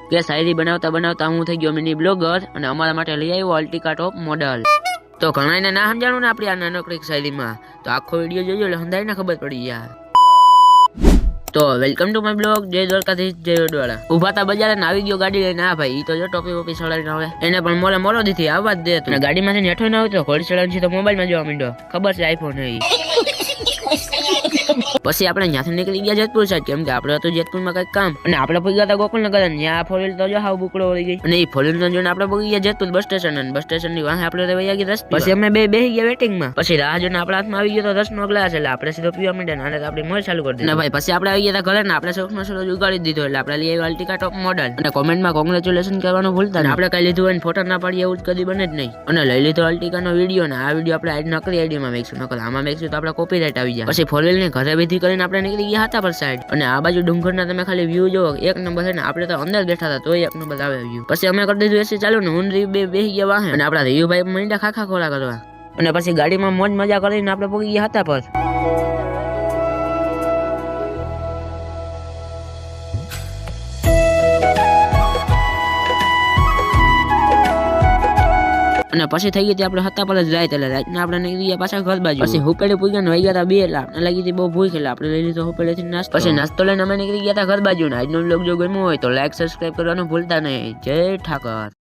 કે શાયરી બનાવતા બનાવતા હું થઈ ગયો મિની બ્લોગર અને અમારા માટે લઈ આવ્યો અલ્ટિકા ટોપ મોડલ. તો ઘણાને ના સમજાણું ને આપણી આ નાનકડી શાયરીમાં, તો આખો વિડીયો જોજો એટલે સમજાય ને ખબર પડી યાર. તો વેલકમ ટુ માય બ્લોગ. જય દ્વારકાધીશ, જય વડવાળા. ઉભા તા બજારે ને આવી ગયો ગાડી લઈને. આ ભાઈ ઈ તો જો ટોપી વોપી ચડાવીને આવે, એને પણ મોલે મોલો દીધી આવવા જ દે. અને ગાડીમાંથી નેઠો ના આવતો ઘોડી ચડાવીને તો મોબાઈલમાં જોવા માંડ્યો. ખબર છે આઈફોન હે. પછી આપણે ત્યાંથી નીકળી ગયા જેતપુર સાઈડ, કેમ કે આપણે હતું જેતપુરમાં કઈક કામ, અને આપણે પહોંચી ગયા ગોકુલનગર. ત્યાં ફોર વ્હીલ તો જો હાવ બુકડો વળી ગઈ, અને એ ફોર વ્હીલ જોઈને આપણે પહોંચી ગયા જેતપુર બસ સ્ટેશન. અને બસ સ્ટેશન ની વાહે આપણે વહી ગયા રસ્તે. પછી અમે બેહી ગયા વેટિંગમાં. પછી રાહ જોઈને આપણા હાથમાં આવી ગયો તો 10 નો ગ્લાસ, એટલે આપણે સીધો પીવા માંડ્યા. અને આપણી મોજ ચાલુ કરી દીધી. ભાઈ પછી આપણે આવી ગયા ઘરે ને આપણે શોખમાં સરોજ ઉગાડી દીધો. એટલે આપણે લઈ આવ્યા અલ્ટિકા ટોપ મોડલ. અને કોમેન્ટમાં કોંગ્રેચ્યુલેશન કરવાનું ભૂલતા ને. આપણે કઈ લીધું હોય ફોટો ના પાડીએ એવું જ કદી બને જ નહીં. અને લઈ લીધો અલ્ટિકા નો વિડીયો. ને આ વિડીયો આપણે આઈડ નકલી આઈડીમાં મેકશું, નકલ આમાં મેકશું તો આપણે કોપીરાઈટ આવી જાય. પછી ફોર વ્હીલ ને ઘરે વિધિ કરીને આપણે નીકળી ગયા હતા પર સાઈડ. અને આ બાજુ ડુંગરના તમે ખાલી વ્યૂ જોવો, એક નંબર છે ને. આપણે તો અંદર બેઠા હતા તોય એક નંબર આવે વ્યૂ. પછી અમે કરી દીધું એસી ચાલુ ને હું બેસી ગયા વાહે. અને આપણા રીયુ ભાઈ મંડ્યા ખાખા ખોરા કરવા. અને પછી ગાડીમાં મોજ મજા કરીને આપણે પહોંચી ગયા હતા પર. અને પછી થઈ ગઈ આપણે હતા પર જ રાત. એટલે રાતના આપણે નીકળી ગયા પાછા ઘર બાજુ. પછી હુપેડે પૂગ્યા વહી ગયા 2. એટલે આપણે લાગી હતી બહુ ભૂખ, એટલે આપણે લઈ લીધો હુપેડેથી નાસ્તો. પછી નાસ્તો લઈને અમે નીકળી ગયા હતા ઘર બાજુ. આજનો બ્લોગ જો ગમ્યો હોય તો લાઈક સબસ્ક્રાઈબ કરવાનું ભૂલતા નહીં. જય ઠાકર.